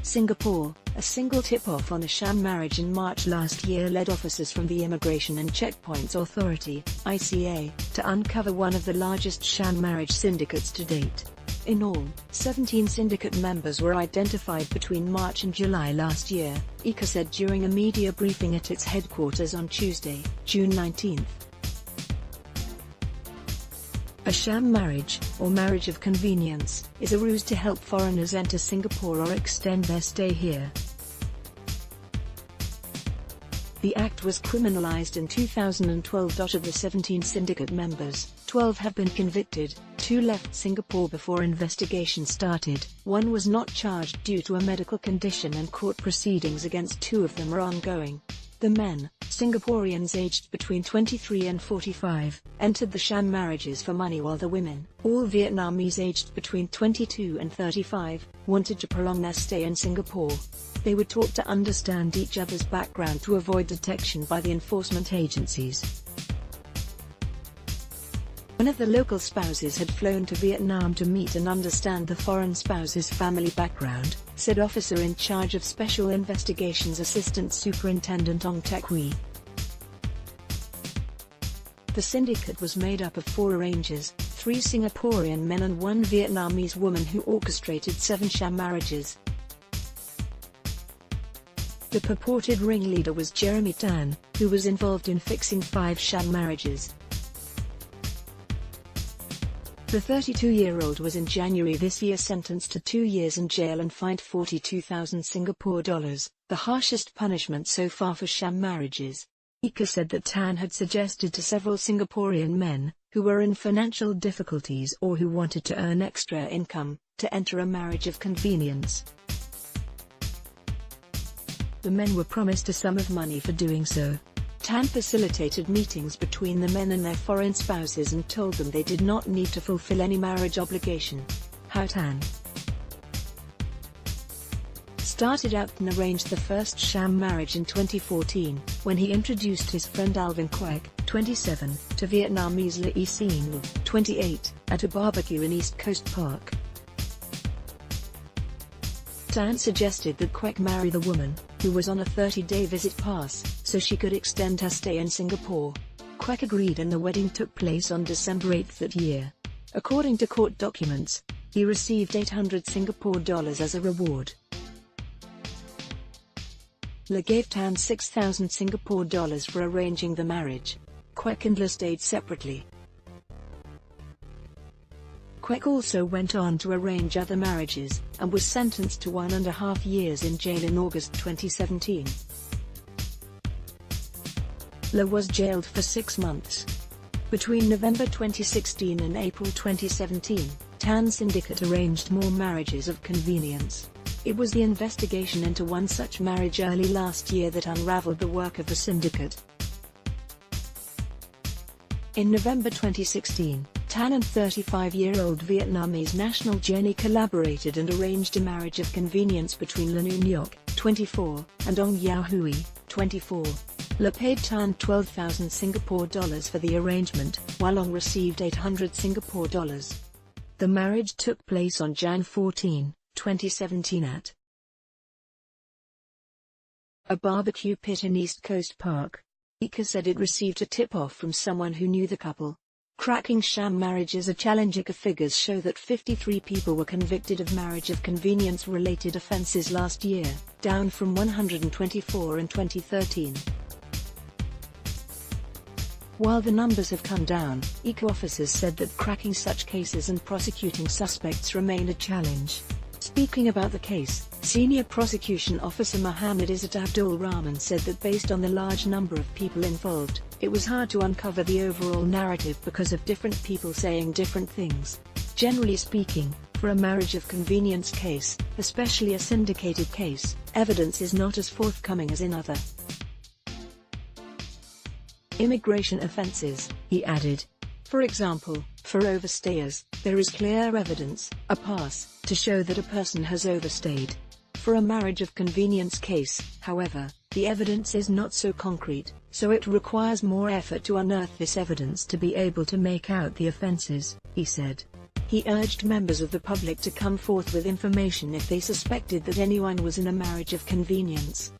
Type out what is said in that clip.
Singapore, a single tip-off on a sham marriage in March last year led officers from the Immigration and Checkpoints Authority, ICA, to uncover one of the largest sham marriage syndicates to date. In all, 17 syndicate members were identified between March and July last year, ICA said during a media briefing at its headquarters on Tuesday, June 19. A sham marriage, or marriage of convenience, is a ruse to help foreigners enter Singapore or extend their stay here. The act was criminalized in 2012. Of the 17 syndicate members, 12 have been convicted, 2 left Singapore before investigation started, 1 was not charged due to a medical condition, and court proceedings against 2 of them are ongoing. The men, Singaporeans aged between 23 and 45, entered the sham marriages for money, while the women, all Vietnamese aged between 22 and 35, wanted to prolong their stay in Singapore. They were taught to understand each other's background to avoid detection by the enforcement agencies. One of the local spouses had flown to Vietnam to meet and understand the foreign spouse's family background, said officer in charge of Special Investigations Assistant Superintendent Ong Teck Hui. The syndicate was made up of 4 arrangers, 3 Singaporean men and 1 Vietnamese woman, who orchestrated 7 sham marriages. The purported ringleader was Jeremy Tan, who was involved in fixing 5 sham marriages. The 32-year-old was in January this year sentenced to 2 years in jail and fined 42,000 Singapore dollars, the harshest punishment so far for sham marriages. ICA said that Tan had suggested to several Singaporean men, who were in financial difficulties or who wanted to earn extra income, to enter a marriage of convenience. The men were promised a sum of money for doing so. Tan facilitated meetings between the men and their foreign spouses and told them they did not need to fulfill any marriage obligation. How Tan started out and arranged the first sham marriage in 2014, when he introduced his friend Alvin Quek, 27, to Vietnamese Le Sin, 28, at a barbecue in East Coast Park. Tan suggested that Quek marry the woman, who was on a 30-day visit pass, so she could extend her stay in Singapore. Quek agreed and the wedding took place on December 8 that year. According to court documents, he received 800 Singapore dollars as a reward. Le gave Tan 6,000 Singapore dollars for arranging the marriage. Quek and Le stayed separately. Quek also went on to arrange other marriages, and was sentenced to 1.5 years in jail in August 2017. Le was jailed for 6 months. Between November 2016 and April 2017, Tan syndicate arranged more marriages of convenience. It was the investigation into one such marriage early last year that unraveled the work of the syndicate. In November 2016, Tan and 35-year-old Vietnamese national Jenny collaborated and arranged a marriage of convenience between Le Nuok, 24, and Ong Yao Hui, 24. Le paid Tan 12,000 Singapore dollars for the arrangement, while Ong received 800 Singapore dollars. The marriage took place on Jan 14, 2017 at a barbecue pit in East Coast Park. ICA said it received a tip-off from someone who knew the couple. Cracking sham marriage is a challenge. ICA figures show that 53 people were convicted of marriage of convenience-related offences last year, down from 124 in 2013. While the numbers have come down, ICA officers said that cracking such cases and prosecuting suspects remain a challenge. Speaking about the case, Senior Prosecution Officer Mohammed Izzat Abdul Rahman said that based on the large number of people involved, it was hard to uncover the overall narrative because of different people saying different things. Generally speaking, for a marriage of convenience case, especially a syndicated case, evidence is not as forthcoming as in other immigration offences, he added. For example, for overstayers, there is clear evidence, a pass, to show that a person has overstayed. For a marriage of convenience case, however, the evidence is not so concrete, so it requires more effort to unearth this evidence to be able to make out the offences, he said. He urged members of the public to come forth with information if they suspected that anyone was in a marriage of convenience.